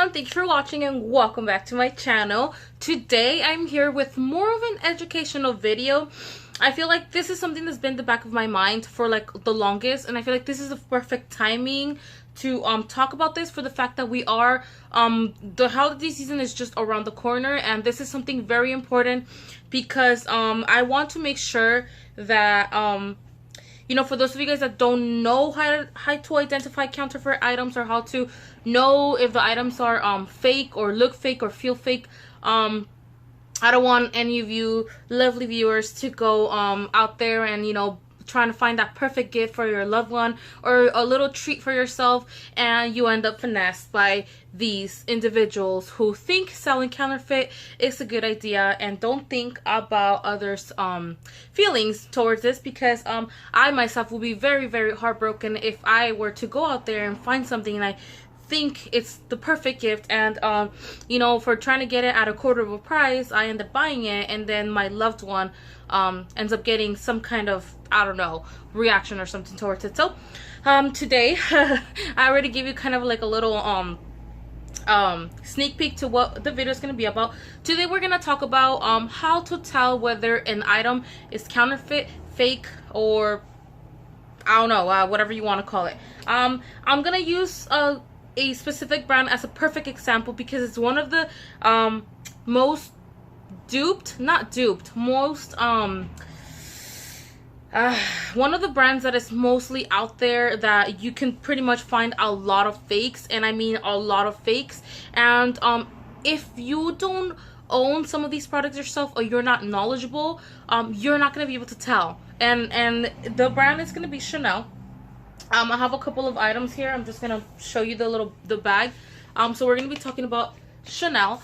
everyone, thank you for watching and welcome back to my channel. Today I'm here with more of an educational video. I feel like this is something that's been in the back of my mind for like the longest, and I feel like this is the perfect timing to talk about this, for the fact that we are the holiday season is just around the corner, and this is something very important because I want to make sure that you know, for those of you guys that don't know how to identify counterfeit items, or how to know if the items are fake or look fake or feel fake, I don't want any of you lovely viewers to go out there and, you know, trying to find that perfect gift for your loved one or a little treat for yourself, and you end up finessed by these individuals who think selling counterfeit is a good idea and don't think about others feelings towards this, because I myself will be very, very heartbroken if I were to go out there and find something and I think it's the perfect gift, and you know, for trying to get it at a quarter of a price, I end up buying it, and then my loved one ends up getting some kind of, I don't know, reaction or something towards it. So today I already gave you kind of like a little sneak peek to what the video is going to be about. Today we're going to talk about how to tell whether an item is counterfeit, fake, or I don't know, whatever you want to call it. I'm going to use a specific brand as a perfect example because it's one of the most one of the brands that is mostly out there that you can pretty much find a lot of fakes, and I mean a lot of fakes. And if you don't own some of these products yourself, or you're not knowledgeable, you're not going to be able to tell. And the brand is going to be Chanel. I have a couple of items here. I'm just gonna show you the bag. So we're gonna be talking about Chanel.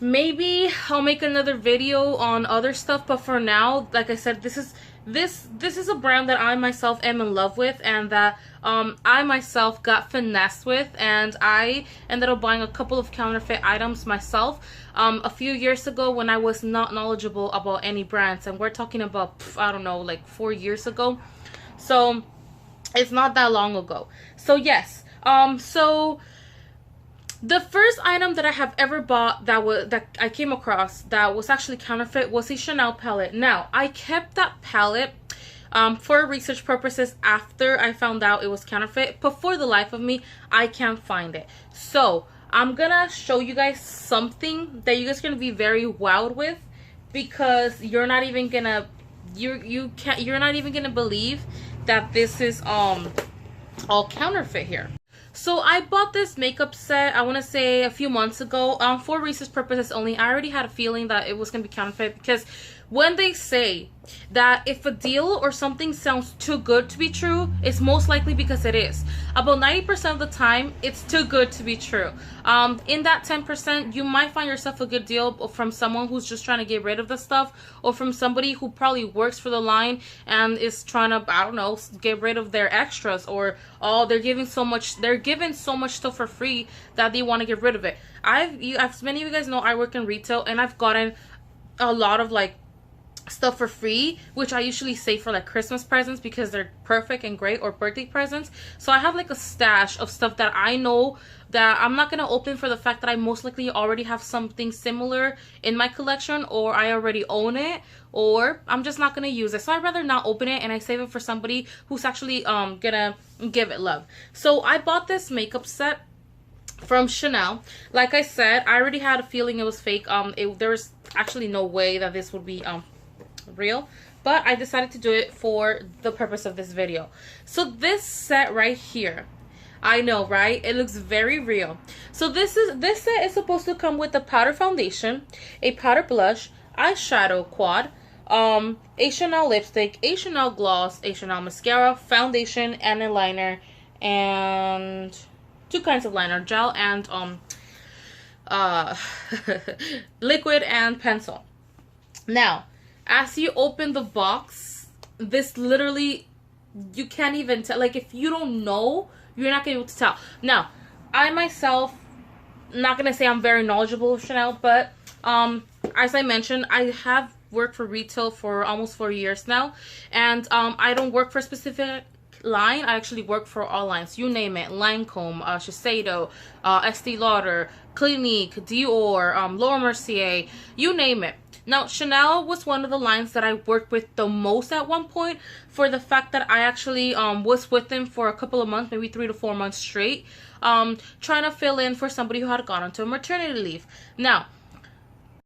Maybe I'll make another video on other stuff, but for now, like I said, this is a brand that I myself am in love with, and that I myself got finessed with, and I ended up buying a couple of counterfeit items myself a few years ago when I was not knowledgeable about any brands, and we're talking about, I don't know, like 4 years ago. So it's not that long ago. So yes, so the first item that I have ever bought that I came across that was actually counterfeit was a Chanel palette. Now, I kept that palette for research purposes after I found out it was counterfeit, but for the life of me, I can't find it. So I'm gonna show you guys something that you guys are gonna be very wowed with, because you're not even gonna you're not even gonna believe that this is all counterfeit here. So I bought this makeup set, I want to say a few months ago, for research purposes only. I already had a feeling that it was going to be counterfeit, because when they say that if a deal or something sounds too good to be true, it's most likely because it is. About 90% of the time, it's too good to be true. In that 10%, you might find yourself a good deal from someone who's just trying to get rid of the stuff, or from somebody who probably works for the line and is trying to, I don't know, get rid of their extras, or they're given so much stuff for free that they want to get rid of it. As many of you guys know, I work in retail, and I've gotten a lot of like stuff for free, which I usually save for like Christmas presents because they're perfect and great, or birthday presents. So I have like a stash of stuff that I know that I'm not gonna open, for the fact that I most likely already have something similar in my collection, or I already own it, or I'm just not gonna use it. So I'd rather not open it, and I save it for somebody who's actually gonna give it love. So I bought this makeup set from Chanel. Like I said, I already had a feeling it was fake. There was actually no way that this would be real, but I decided to do it for the purpose of this video. So this set right here, I know, right? It looks very real. So this set is supposed to come with a powder foundation, a powder blush, eyeshadow quad, a Chanel lipstick, a Chanel gloss, a Chanel mascara, foundation, and a liner, and two kinds of liner, gel and liquid and pencil. Now, as you open the box, this literally, you can't even tell. Like, if you don't know, you're not gonna be able to tell. Now, I myself, not gonna say I'm very knowledgeable of Chanel, but as I mentioned, I have worked for retail for almost 4 years now, and I don't work for a specific line, I actually work for all lines. You name it. Lancome, Shiseido, Estee Lauder, Clinique, Dior, Laura Mercier, you name it. Now, Chanel was one of the lines that I worked with the most at one point, for the fact that I actually was with them for a couple of months, maybe 3 to 4 months straight, trying to fill in for somebody who had gone onto a maternity leave. Now,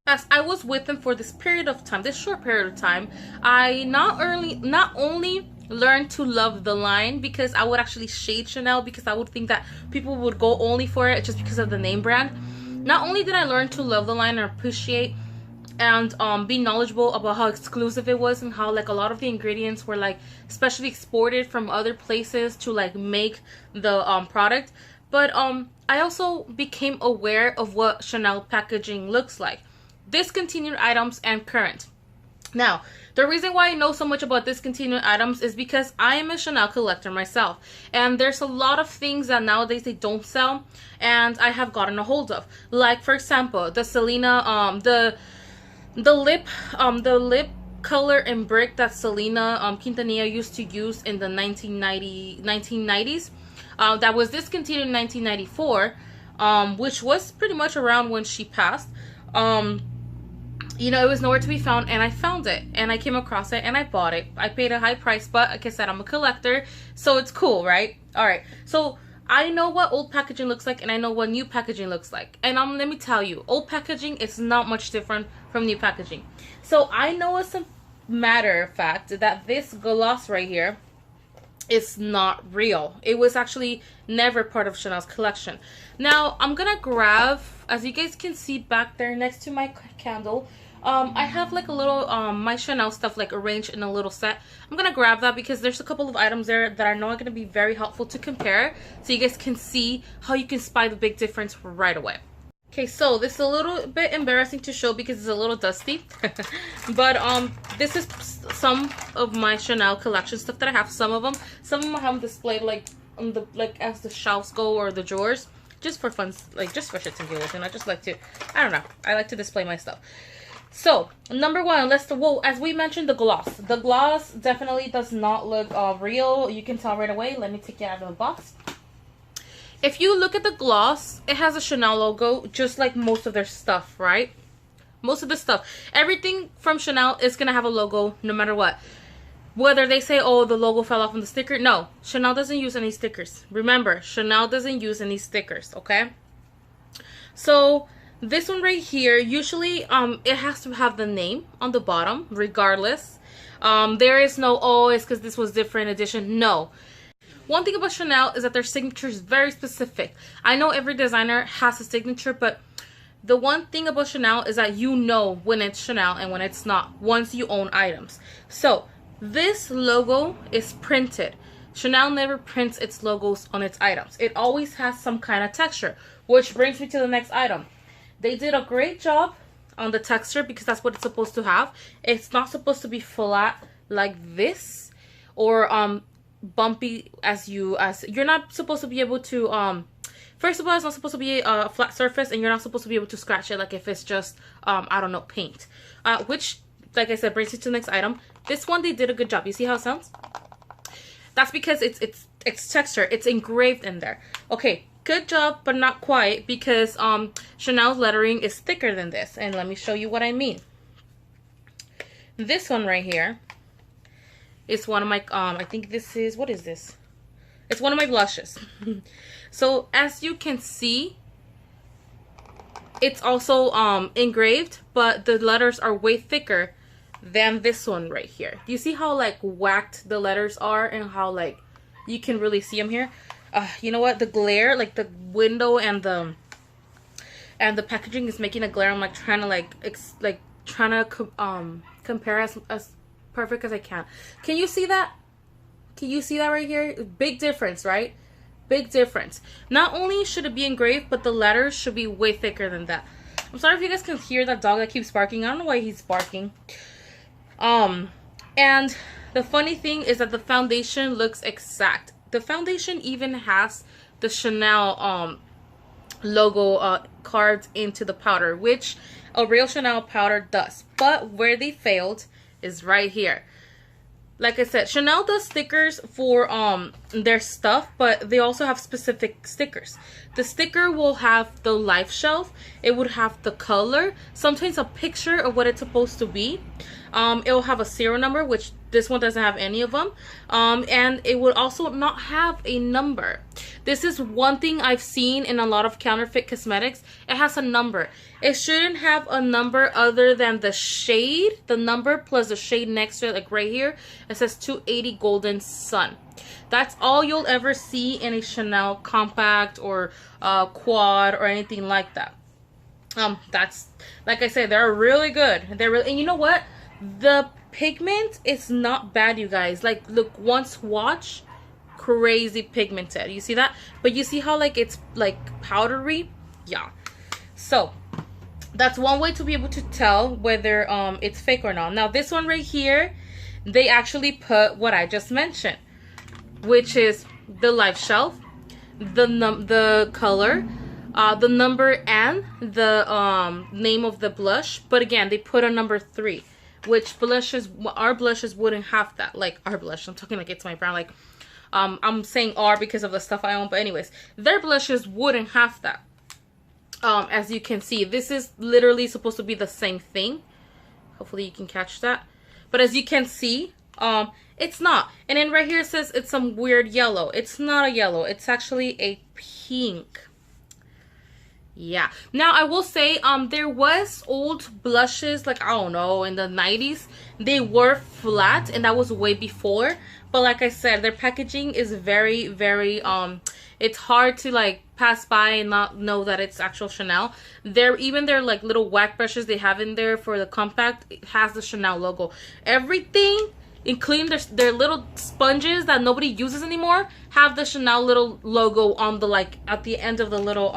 as I was with them for this period of time, this short period of time, I not only learned to love the line, because I would actually shade Chanel because I would think that people would go only for it just because of the name brand. Not only did I learn to love the line and appreciate and be knowledgeable about how exclusive it was, and how like a lot of the ingredients were like specially exported from other places to like make the product, but I also became aware of what Chanel packaging looks like. Discontinued items and current. Now, the reason why I know so much about discontinued items is because I am a Chanel collector myself, and there's a lot of things that nowadays they don't sell and I have gotten a hold of. Like, for example, the Selena the lip color and brick that Selena Quintanilla used to use in the 1990s, that was discontinued in 1994, which was pretty much around when she passed. You know, it was nowhere to be found, and I found it, and I came across it, and I bought it. I paid a high price, but like I said, I'm a collector, so it's cool, right? All right, so I know what old packaging looks like, and I know what new packaging looks like. And let me tell you, old packaging is not much different from new packaging. So I know, as a matter of fact, that this gloss right here is not real. It was actually never part of Chanel's collection. Now, I'm gonna grab, as you guys can see back there next to my candle, I have like a little my Chanel stuff like arranged in a little set. I'm gonna grab that because there's a couple of items there that I know are gonna be very helpful to compare, so you guys can see how you can spy the big difference right away. Okay, so this is a little bit embarrassing to show because it's a little dusty, but this is some of my Chanel collection stuff that I have. Some of them I have displayed like on the as the shelves go, or the drawers, just for fun, like just for shits and giggles. And I just like to, I don't know, I like to display my stuff. So, number one, well, as we mentioned, the gloss. The gloss definitely does not look real. You can tell right away. Let me take it out of the box. If you look at the gloss, it has a Chanel logo, just like most of their stuff, right? Most of the stuff. Everything from Chanel is going to have a logo no matter what. Whether they say, oh, the logo fell off on the sticker. No, Chanel doesn't use any stickers. Remember, Chanel doesn't use any stickers, okay? So this one right here, usually it has to have the name on the bottom, regardless. There is no, oh, it's because this was different edition. No. One thing about Chanel is that their signature is very specific. I know every designer has a signature, but the one thing about Chanel is that you know when it's Chanel and when it's not, once you own items. So this logo is printed. Chanel never prints its logos on its items. It always has some kind of texture, which brings me to the next item. They did a great job on the texture because that's what it's supposed to have. It's not supposed to be flat like this, or bumpy as you're not supposed to be able to first of all, it's not supposed to be a flat surface, and you're not supposed to be able to scratch it like if it's just I don't know, paint, which, like I said, brings you to the next item. This one, they did a good job. You see how it sounds? That's because it's texture, it's engraved in there. Okay, good job, but not quite, because Chanel's lettering is thicker than this, and let me show you what I mean. This one right here is one of my I think this is, what is this? It's one of my blushes. So as you can see, it's also engraved, but the letters are way thicker than this one right here. Do you see how like whacked the letters are, and how like you can really see them here? You know what? The glare, like the window and the packaging is making a glare. I'm like trying to compare as perfect as I can. Can you see that? Can you see that right here? Big difference, right? Big difference. Not only should it be engraved, but the letters should be way thicker than that. I'm sorry if you guys can hear that dog that keeps barking. I don't know why he's barking. And the funny thing is that the foundation looks exact. The foundation even has the Chanel logo carved into the powder, which a real Chanel powder does. But where they failed is right here. like I said, Chanel does stickers for their stuff, but they also have specific stickers. The sticker will have the life shelf. It would have the color, sometimes a picture of what it's supposed to be. It will have a serial number, which this one doesn't have any of them. And it would also not have a number. This is one thing I've seen in a lot of counterfeit cosmetics. It has a number. It shouldn't have a number other than the shade, the number plus the shade next to it, like right here. It says 280 Golden Sun. That's all you'll ever see in a Chanel compact or quad or anything like that. That's, like I said, they're really good. They're really, and you know what? The pigment is not bad, you guys. Like, look, one swatch, crazy pigmented. You see that? But you see how like it's like powdery? Yeah. So that's one way to be able to tell whether it's fake or not. Now this one right here, they actually put what I just mentioned, which is the life shelf, the color, the number, and the name of the blush. But again, they put a number 3, which blushes, our blushes wouldn't have that. Like our blush, I'm talking like it's my brand. Like I'm saying R because of the stuff I own, but anyways, their blushes wouldn't have that. As you can see, this is literally supposed to be the same thing. Hopefully you can catch that. But as you can see, it's not. And then right here it says it's some weird yellow. It's not a yellow. It's actually a pink. Yeah. Now I will say, there was old blushes, like, I don't know, in the 90s. They were flat, and that was way before. But like I said, their packaging is very, very, it's hard to like pass by and not know that it's actual Chanel. Even their like little wax brushes they have in there for the compact, it has the Chanel logo. Everything, including their little sponges that nobody uses anymore, have the Chanel little logo on the, like, at the end of the little,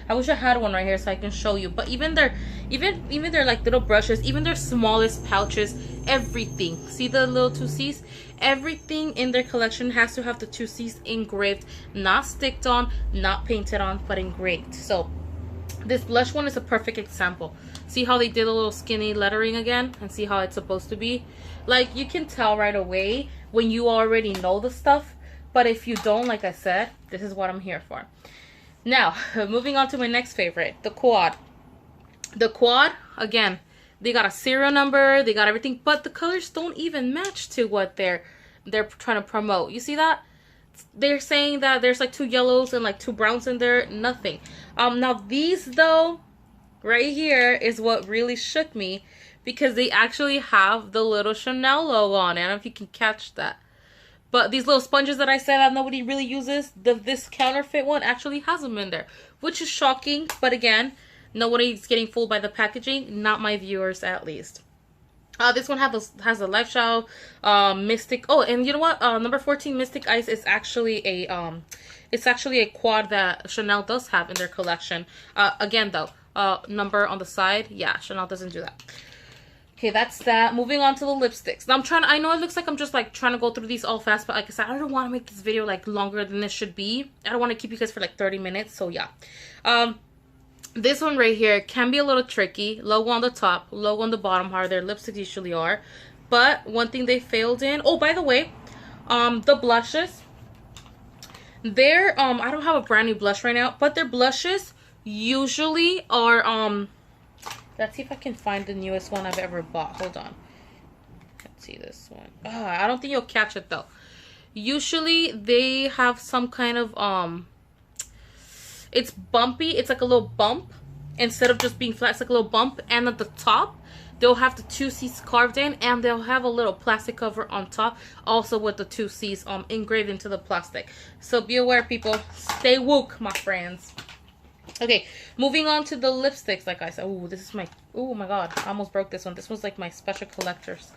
I wish I had one right here so I can show you. But even their like little brushes, even their smallest pouches, everything. See the little 2Cs? Everything in their collection has to have the 2Cs engraved, not sticked on, not painted on, but engraved. So this blush one is a perfect example. See how they did a little skinny lettering again, and see how it's supposed to be? Like, you can tell right away when you already know the stuff. But if you don't, like I said, this is what I'm here for. Now, moving on to my next favorite, the quad. The quad, again, they got a serial number, they got everything, but the colors don't even match to what they're trying to promote. You see that? They're saying that there's like 2 yellows and like 2 browns in there. Nothing. Now these though, right here is what really shook me, because they actually have the little Chanel logo on it. I don't know if you can catch that. But these little sponges that I said that nobody really uses, this counterfeit one actually has them in there, which is shocking. But again, nobody's getting fooled by the packaging, not my viewers at least. This one has a life shelf, Mystic. Oh, and you know what? Number 14 Mystic Ice is actually a quad that Chanel does have in their collection. Again though, number on the side, yeah, Chanel doesn't do that. Okay, that's that. Moving on to the lipsticks. Now I know it looks like I'm just like trying to go through these all fast, but like I said, I don't want to make this video like longer than this should be. I don't want to keep you guys for like 30 minutes, so yeah. This one right here can be a little tricky. Logo on the top, logo on the bottom, how their lipsticks usually are. But one thing they failed in, oh, by the way, the blushes, I don't have a brand new blush right now, but their blushes usually are, let's see if I can find the newest one I've ever bought. Hold on. Let's see this one. I don't think you'll catch it though. Usually they have some kind of, it's bumpy. It's like a little bump. Instead of just being flat, it's like a little bump. And at the top, they'll have the 2Cs carved in. And they'll have a little plastic cover on top. Also with the 2Cs engraved into the plastic. So be aware, people. Stay woke, my friends. Okay, moving on to the lipsticks. Like I said, oh, this is my, oh my god, I almost broke this one. This was like my special collectors.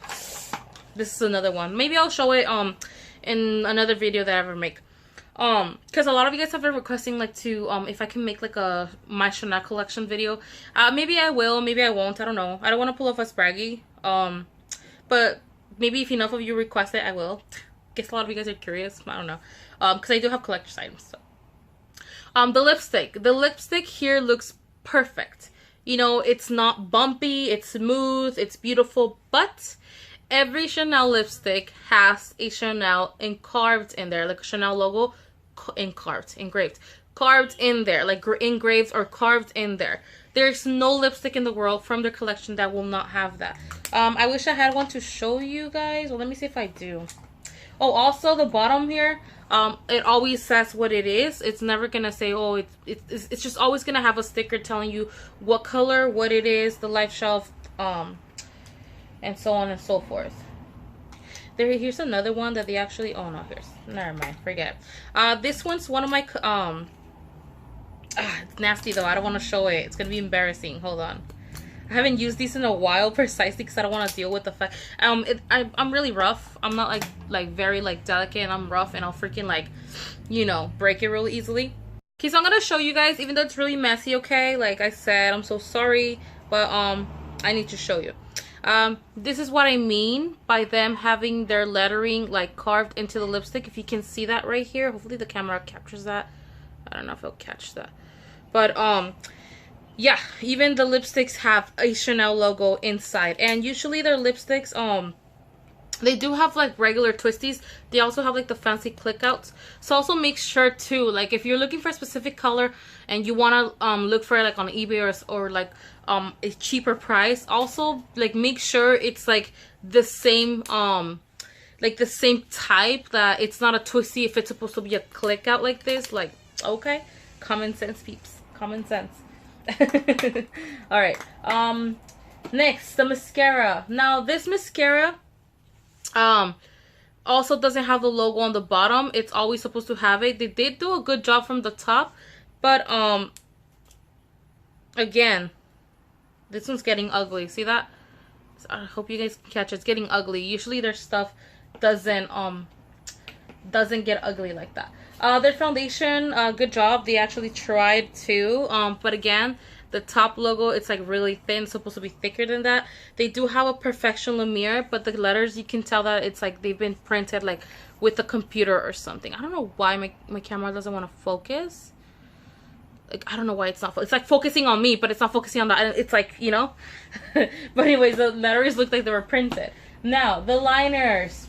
This is another one. Maybe I'll show it in another video that I ever make. Because a lot of you guys have been requesting like to if I can make like a my Chanel collection video. Maybe I will, maybe I won't, I don't know. I don't want to pull off as braggy. But maybe if enough of you request it, I will. Guess a lot of you guys are curious. I don't know. Because I do have collector's items, so. The lipstick here looks perfect. You know, it's not bumpy, it's smooth, it's beautiful, but every Chanel lipstick has a Chanel carved in there, like a Chanel logo engraved in there, like engraved or carved in there. There's no lipstick in the world from their collection that will not have that. I wish I had one to show you guys. Well, let me see if I do. Oh, also the bottom here, it always says what it is. It's never gonna say, oh, it's just always gonna have a sticker telling you what color, what it is, the life shelf, and so on and so forth. Here's another one that they actually, oh no, never mind, forget. This one's one of my, it's nasty though, I don't want to show it. It's gonna be embarrassing. Hold on. I haven't used these in a while precisely because I don't want to deal with the fact, I'm really rough. I'm not like very like delicate, and I'm rough, and I'll freaking like, you know, break it really easily. Okay, so I'm gonna show you guys, even though it's really messy, okay? Like I said, I'm so sorry, but I need to show you. This is what I mean by them having their lettering like carved into the lipstick. If you can see that right here, hopefully the camera captures that. I don't know if it'll catch that, but yeah, even the lipsticks have a Chanel logo inside, and usually their lipsticks they do have like regular twisties. They also have like the fancy click outs. So also make sure too, like if you're looking for a specific color and you want to look for it like on eBay or like a cheaper price, also like make sure it's like the same type, that it's not a twisty if it's supposed to be a click out like this. Like, okay, common sense, peeps, common sense. All right, next, the mascara. Now this mascara also doesn't have the logo on the bottom. It's always supposed to have it. They did do a good job from the top, but again, this one's getting ugly. See that? I hope you guys can catch it. It's getting ugly. Usually their stuff doesn't get ugly like that. Their foundation, good job. They actually tried to, but again, the top logo, it's like really thin. It's supposed to be thicker than that. They do have a Perfection Lumiere, but the letters, you can tell that it's like they've been printed like with a computer or something. I don't know why my camera doesn't want to focus. Like, I don't know why it's not. It's like focusing on me, but it's not focusing on that. It's like, you know. But anyways, the letters look like they were printed. Now the liners.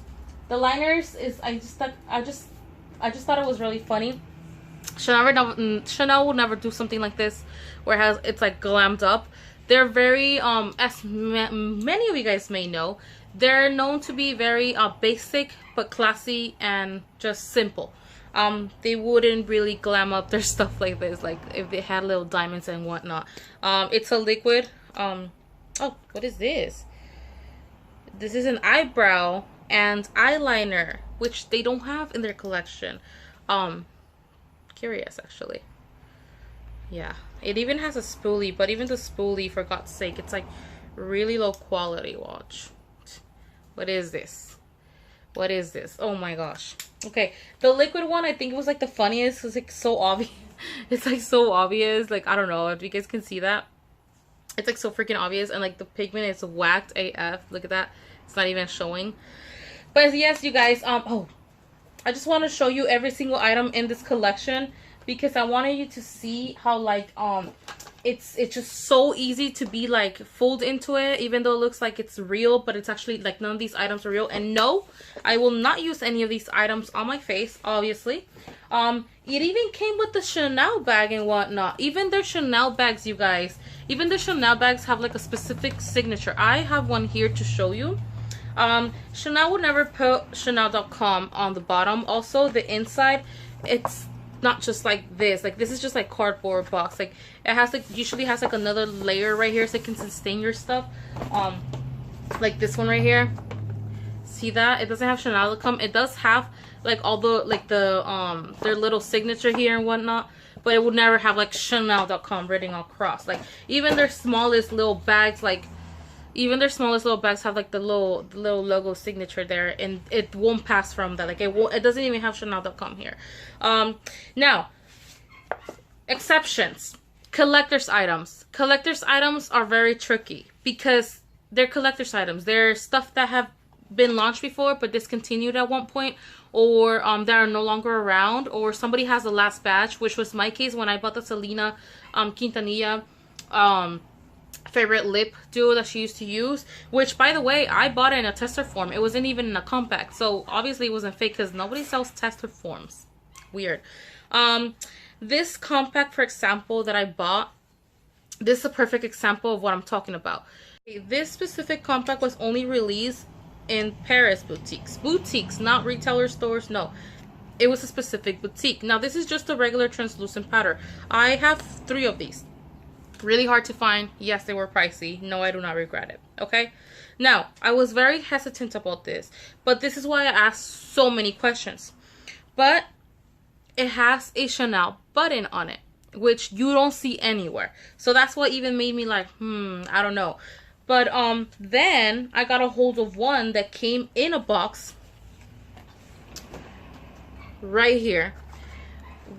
The liners is I just thought it was really funny. Chanel would never do something like this where it's like glammed up. They're very as many of you guys may know, they're known to be very basic but classy and just simple. They wouldn't really glam up their stuff like this, like if they had little diamonds and whatnot. It's a liquid. Oh, what is this? This is an eyebrow and eyeliner, which they don't have in their collection. Curious actually. Yeah, it even has a spoolie, but even the spoolie, for God's sake, it's like really low quality. Watch. What is this? What is this? Oh my gosh. Okay, the liquid one, I think it was like the funniest. It's like so obvious. It's like so obvious. Like, I don't know if you guys can see that. It's like so freaking obvious, and like the pigment is whacked AF. Look at that. It's not even showing. But yes, you guys, oh, I just want to show you every single item in this collection because I wanted you to see how like it's just so easy to be like fooled into it, even though it looks like it's real, but it's actually like none of these items are real. And no, I will not use any of these items on my face, obviously. It even came with the Chanel bag and whatnot. Even their Chanel bags, you guys, even the Chanel bags have like a specific signature. I have one here to show you. Chanel would never put Chanel.com on the bottom. Also, the inside, it's not just like this. Like, this is just like cardboard box. Like, it has like, usually has like another layer right here so it can sustain your stuff. Like this one right here. See that? It doesn't have Chanel.com. It does have like all the, like the, their little signature here and whatnot. But it would never have like Chanel.com written across. Like, even their smallest little bags, like, even their smallest little bags have like the little logo signature there, and it won't pass from that. Like, it doesn't even have Chanel.com here. Now, exceptions. Collector's items. Collector's items are very tricky because they're collector's items. They're stuff that have been launched before but discontinued at one point, or that are no longer around, or somebody has the last batch, which was my case when I bought the Selena Quintanilla favorite lip duo that she used to use, which by the way I bought it in a tester form. It wasn't even in a compact, so obviously it wasn't fake because nobody sells tester forms. Weird. This compact, for example, that I bought, this is a perfect example of what I'm talking about. This specific compact was only released in Paris boutiques, not retailer stores. No, it was a specific boutique. Now this is just a regular translucent powder. I have 3 of these. Really hard to find. Yes, they were pricey. No, I do not regret it. Okay. Now, I was very hesitant about this, but this is why I asked so many questions. But it has a Chanel button on it, which you don't see anywhere. So that's what even made me like, I don't know. But then I got a hold of one that came in a box right here.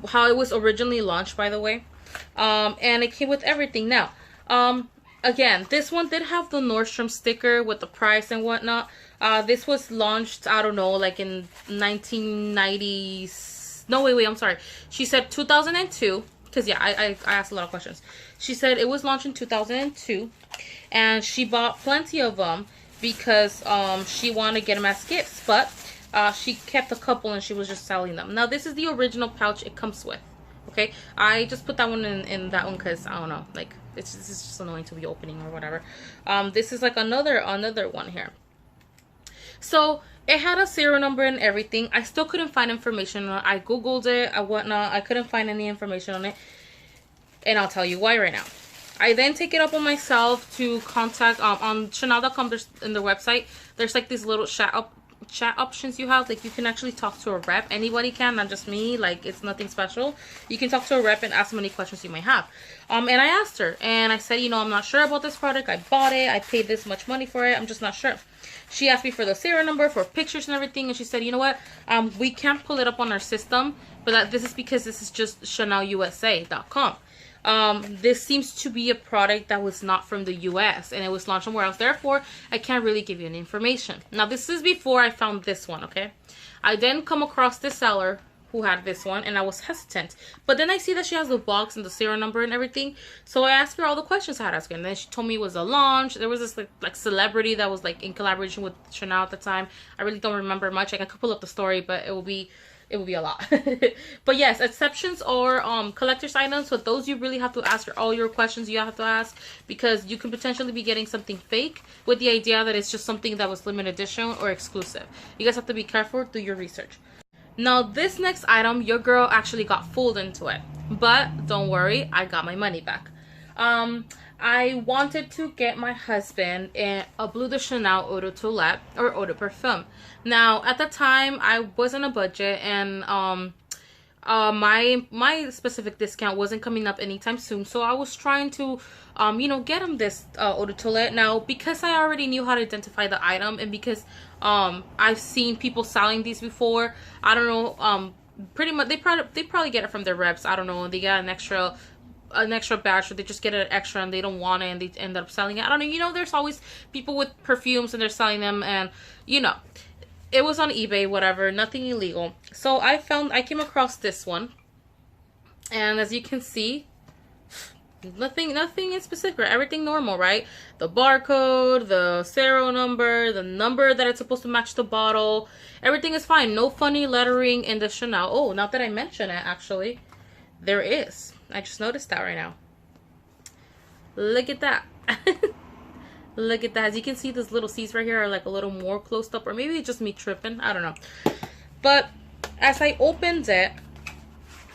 How it was originally launched, by the way. And it came with everything. Now, again, this one did have the Nordstrom sticker with the price and whatnot. This was launched, I don't know, like in 1990s. No, wait, I'm sorry. She said 2002. Because, yeah, I asked a lot of questions. She said it was launched in 2002. And she bought plenty of them because she wanted to get them as gifts. But she kept a couple and she was just selling them. Now, this is the original pouch it comes with. Okay, I just put that one in that one because I don't know, like it's just annoying to be opening or whatever. This is like another one here. So it had a serial number and everything. I still couldn't find information on it. I googled it and whatnot. I couldn't find any information on it, and I'll tell you why right now. I then take it up on myself to contact on Chanel.com. There's in their website. There's like these little chat options you have. Like you can actually talk to a rep. Anybody can, not just me. Like it's nothing special. You can talk to a rep and ask them any questions you may have. And I asked her and I said, you know, I'm not sure about this product. I bought it. I paid this much money for it. I'm just not sure. She asked me for the serial number, for pictures and everything, and she said, you know what? We can't pull it up on our system, but this is because this is just ChanelUSA.com. This seems to be a product that was not from the US and it was launched somewhere else. Therefore, I can't really give you any information. Now, this is before I found this one, okay? I then come across this seller who had this one and I was hesitant. But then I see that she has the box and the serial number and everything. So I asked her all the questions I had to ask her. And then she told me it was a launch. There was this like celebrity that was like in collaboration with Chanel at the time. I really don't remember much. Like I could pull up the story, but it will be a lot. But yes, exceptions or collector's items. So those you really have to ask her all your questions you have to ask, because you can potentially be getting something fake with the idea that it's just something that was limited edition or exclusive. You guys have to be careful, do your research. Now this next item, your girl actually got fooled into it, but don't worry, I got my money back. I wanted to get my husband a Bleu de Chanel Eau de Toilette or Eau de Parfum. Now, at the time, I was on a budget, and my specific discount wasn't coming up anytime soon, so I was trying to, you know, get him this Eau de Toilette. Now, because I already knew how to identify the item, and because I've seen people selling these before, I don't know, pretty much they probably get it from their reps. I don't know, they got an extra batch, or they just get an extra and they don't want it and they end up selling it. I don't know, you know, there's always people with perfumes and they're selling them, and you know, it was on eBay, whatever, nothing illegal. So I came across this one, and as you can see, nothing in specific, everything normal, right? The barcode, the serial number, the number that it's supposed to match the bottle, everything is fine. No funny lettering in the Chanel. Oh, not that I mention it, actually, there is. I just noticed that right now. Look at that. Look at that. As you can see, these little C's right here are like a little more closed up, or maybe it's just me tripping, I don't know. But as I opened it,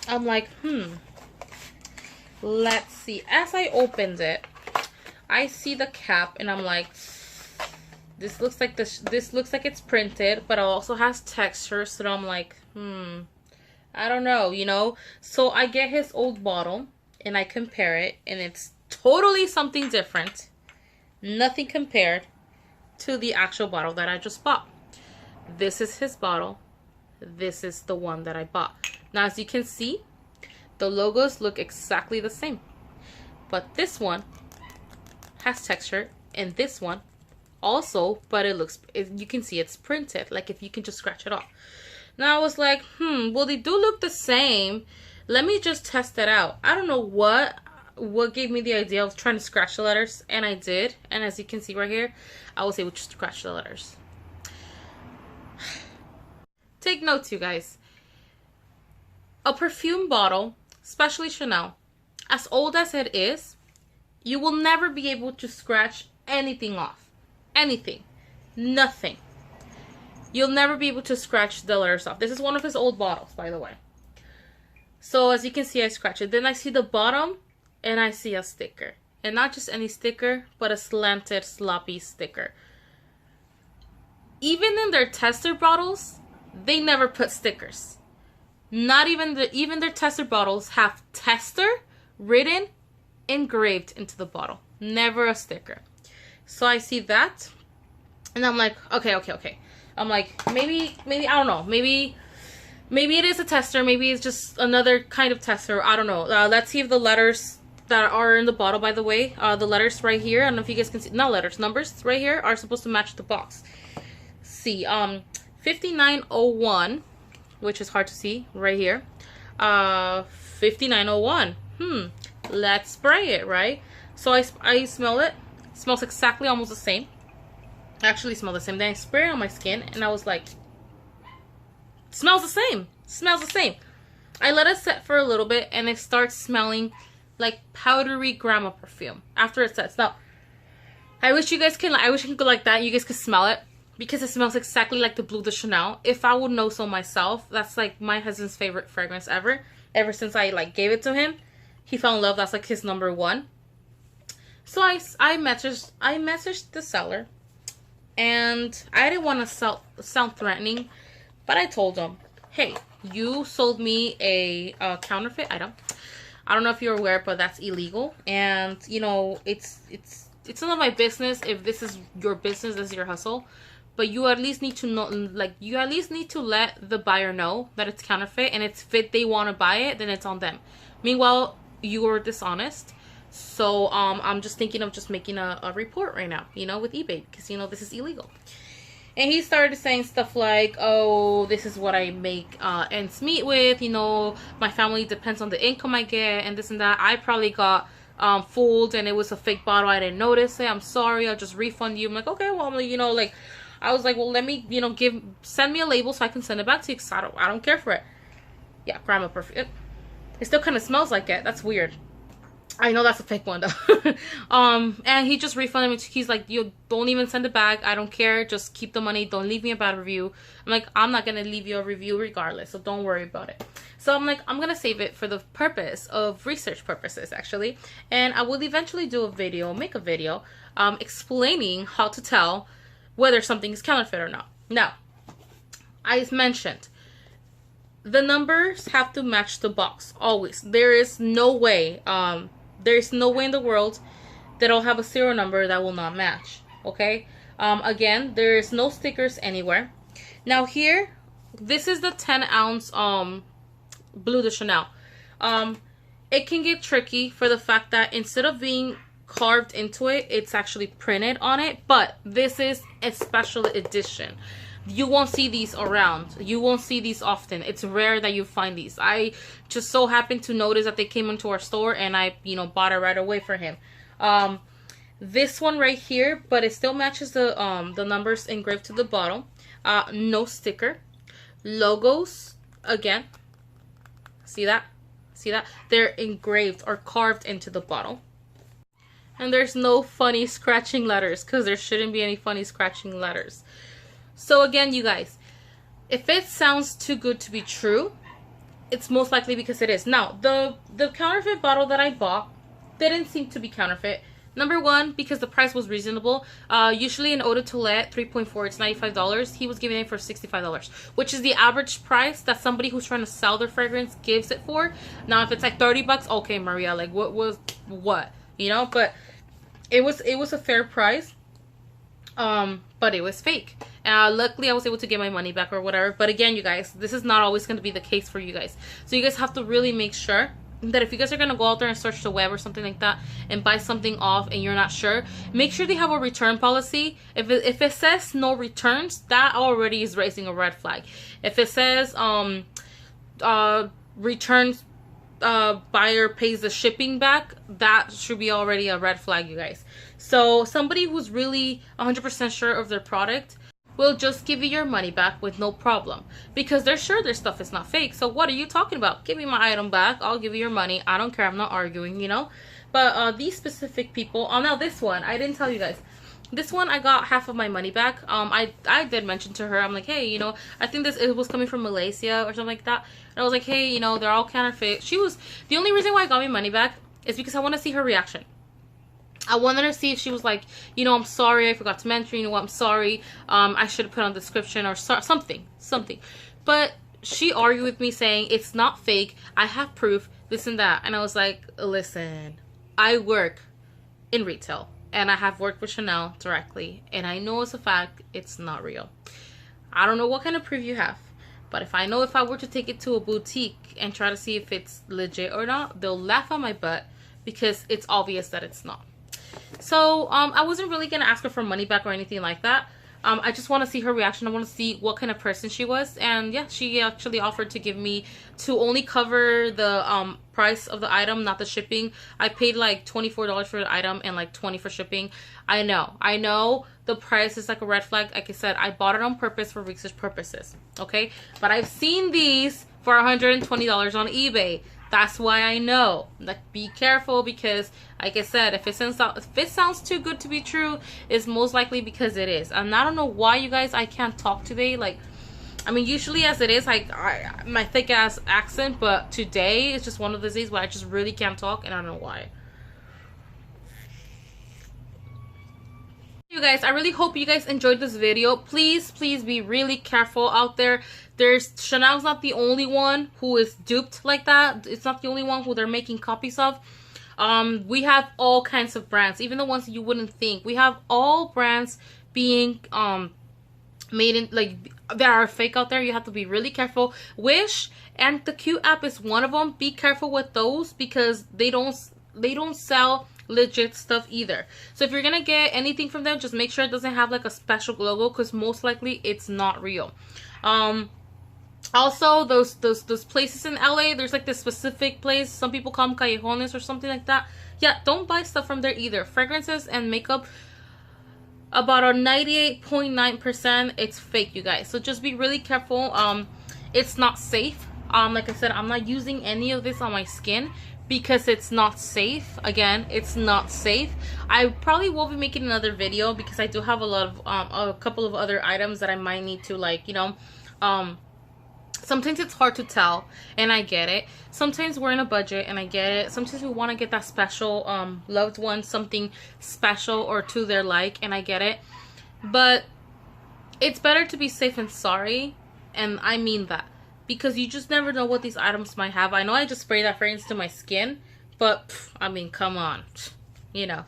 I'm like, let's see. As I opened it, I see the cap and I'm like, this looks like this looks like it's printed, but it also has texture. So I'm like, I don't know, you know. So I get his old bottle and I compare it, and it's totally something different. Nothing compared to the actual bottle that I just bought. This is his bottle. This is the one that I bought. Now, as you can see, the logos look exactly the same. But this one has texture, and this one also, but you can see it's printed, like if you can just scratch it off. Now I was like, well, they do look the same. Let me just test it out. I don't know what what gave me the idea of trying to scratch the letters, and I did. And as you can see right here, I was able to scratch the letters. Take notes, you guys. A perfume bottle, especially Chanel, as old as it is, you will never be able to scratch anything off. Anything. Nothing. You'll never be able to scratch the letters off. This is one of his old bottles, by the way. So as you can see, I scratch it. Then I see the bottom, and I see a sticker. And not just any sticker, but a slanted, sloppy sticker. Even in their tester bottles, they never put stickers. Not even their tester bottles have tester written, engraved into the bottle. Never a sticker. So I see that, and I'm like, okay. I'm like, maybe I don't know. Maybe it is a tester. Maybe it's just another kind of tester. I don't know. Let's see if the letters that are in the bottle, by the way, the letters right here, I don't know if you guys can see, not letters, numbers right here are supposed to match the box. See, 5901, which is hard to see right here. 5901. Let's spray it, right? So I smell it. It smells exactly almost the same. Actually smell the same. Then I spray it on my skin, and I was like, it smells the same. It smells the same. I let it set for a little bit, and it starts smelling like powdery grandma perfume after it sets. Now, I wish you could go like that. You guys could smell it, because it smells exactly like the Bleu de Chanel. If I would know so myself, that's like my husband's favorite fragrance ever. Ever since I like gave it to him, he fell in love. That's like his #1. So I messaged the seller, and I didn't want to sound threatening, but I told him, hey, you sold me a counterfeit item. I don't know if you're aware, but that's illegal. And you know, it's none of my business if this is your business, this is your hustle. But you at least need to know, like, you at least need to let the buyer know that it's counterfeit, and if they want to buy it, then it's on them. Meanwhile, you were dishonest. So I'm just thinking of just making a report right now, you know, with eBay, because, you know, this is illegal. And he started saying stuff like, oh, this is what I make ends meet with, you know, my family depends on the income I get, and this and that. I probably got fooled, and it was a fake bottle. I didn't notice it. I'm sorry. I'll just refund you. I'm like, okay, well, you know, like, I was like, well, let me, you know, send me a label so I can send it back to you, because I don't care for it. Yeah, grandma perfume. It still kind of smells like it. That's weird. I know that's a fake one though. And he just refunded me. He's like, you don't even send it back. I don't care. Just keep the money. Don't leave me a bad review. I'm like, I'm not gonna leave you a review regardless, so don't worry about it. So I'm like, I'm gonna save it for the purpose of research purposes, actually. And I will eventually do a video, make a video, explaining how to tell whether something is counterfeit or not. Now, I mentioned, the numbers have to match the box, always. There is no way, there's no way in the world that I'll have a serial number that will not match, okay? Again, there is no stickers anywhere. Now here, this is the 10-ounce Bleu de Chanel. It can get tricky for the fact that instead of being carved into it, it's actually printed on it, but this is a special edition. You won't see these around. You won't see these often. It's rare that you find these. I just so happened to notice that they came into our store, and I, you know, bought it right away for him. This one right here, but it still matches the numbers engraved to the bottle. No sticker. Logos, again. See that? See that? They're engraved or carved into the bottle. And there's no funny scratching letters, because there shouldn't be any funny scratching letters. So again, you guys, if it sounds too good to be true, it's most likely because it is. Now, the counterfeit bottle that I bought didn't seem to be counterfeit. #1, because the price was reasonable. Usually an eau de toilette, 3.4, it's $95. He was giving it for $65, which is the average price that somebody who's trying to sell their fragrance gives it for. Now, if it's like $30, okay, Maria, like what? You know, but it was a fair price. But it was fake. Luckily, I was able to get my money back or whatever. But again, you guys, this is not always going to be the case for you guys. So you guys have to really make sure that if you guys are going to go out there and search the web or something like that and buy something off and you're not sure, make sure they have a return policy. If it says no returns, that already is raising a red flag. If it says returns buyer pays the shipping back, that should be already a red flag, you guys. So somebody who's really 100% sure of their product will just give you your money back with no problem, because they're sure their stuff is not fake. So what are you talking about? Give me my item back, I'll give you your money, I don't care, I'm not arguing, you know. But these specific people, now this one, I didn't tell you guys. This one, I got half of my money back. I did mention to her, I'm like, hey, you know, I think it was coming from Malaysia or something like that. And I was like, hey, you know, they're all counterfeit. The only reason why I got my money back is because I want to see her reaction. I wanted to see if she was like, you know, I'm sorry, I forgot to mention, you know what, I'm sorry. I should have put on the description or something. But she argued with me saying, it's not fake, I have proof, this and that. And I was like, listen, I work in retail. And I have worked with Chanel directly, and I know as a fact it's not real. I don't know what kind of proof you have, but if I were to take it to a boutique and try to see if it's legit or not, they'll laugh at my butt because it's obvious that it's not. So I wasn't really gonna ask her for money back or anything like that. I just want to see her reaction. I want to see what kind of person she was. And yeah, she actually offered to give me, to only cover the price of the item, not the shipping. I paid like $24 for the item and like $20 for shipping. I know the price is like a red flag. Like I said, I bought it on purpose for research purposes, okay? But I've seen these for $120 on eBay. That's why I know. Like, be careful, because like I said, if it sounds too good to be true, it's most likely because it is. And I don't know why, you guys, I can't talk today. Like, I mean, usually as it is, my thick ass accent, but today it's just one of those days where I just really can't talk, and I don't know why. You guys, I really hope you guys enjoyed this video. Please be really careful out there. Chanel's not the only one who is duped like that. It's not the only one who they're making copies of. We have all kinds of brands, even the ones that you wouldn't think. We have all brands being made in, like, that are fake out there. You have to be really careful. Wish and the Q app is one of them. Be careful with those, because they don't sell legit stuff either. So if you're gonna get anything from them, just make sure it doesn't have like a special logo, because most likely it's not real. Also, those places in LA, there's like this specific place, some people call them callejones or something like that. Yeah, don't buy stuff from there either. Fragrances and makeup, about a 98.9% it's fake, you guys. So just be really careful. It's not safe. Like I said, I'm not using any of this on my skin because it's not safe. Again, it's not safe. I probably will be making another video because I do have a couple of other items that I might need to, like, you know, sometimes it's hard to tell, and I get it. Sometimes we're in a budget, and I get it. Sometimes we want to get that special loved one something special or to their like, and I get it. But it's better to be safe than sorry, and I mean that. Because you just never know what these items might have. I know I just sprayed that fragrance to my skin, but I mean, come on, you know.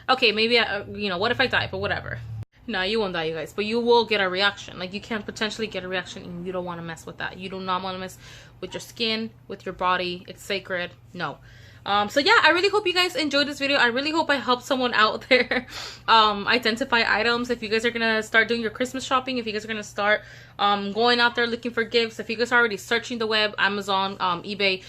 Okay, maybe you know, what if I die? But whatever. No, you won't die, you guys, but you will get a reaction. Like, you can potentially get a reaction, and you don't want to mess with that. You do not want to mess with your skin, with your body. It's sacred. No. So yeah, I really hope you guys enjoyed this video. I really hope I helped someone out there identify items. If you guys are gonna start doing your Christmas shopping, if you guys are gonna start going out there looking for gifts, if you guys are already searching the web, Amazon, eBay,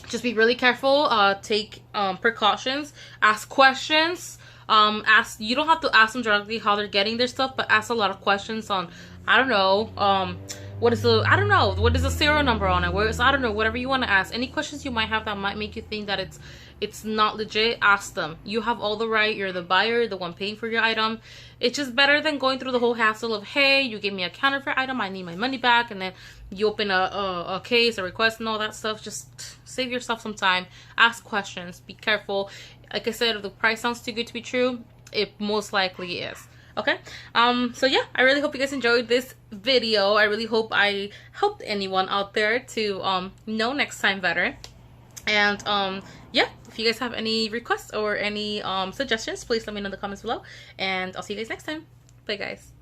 just be really careful. Take precautions, ask questions. You don't have to ask them directly how they're getting their stuff, but ask a lot of questions on, I don't know, what is the serial number on it? I don't know, whatever you want to ask. Any questions you might have that might make you think that it's not legit, ask them. You have all the right. You're the buyer, the one paying for your item. It's just better than going through the whole hassle of, hey, you gave me a counterfeit item, I need my money back, and then you open a case, a request, and all that stuff. Just save yourself some time. Ask questions. Be careful. Like I said, if the price sounds too good to be true, it most likely is. Okay, so yeah, I really hope you guys enjoyed this video. I really hope I helped anyone out there to know next time better. And yeah, if you guys have any requests or any suggestions, please let me know in the comments below, and I'll see you guys next time. Bye, guys.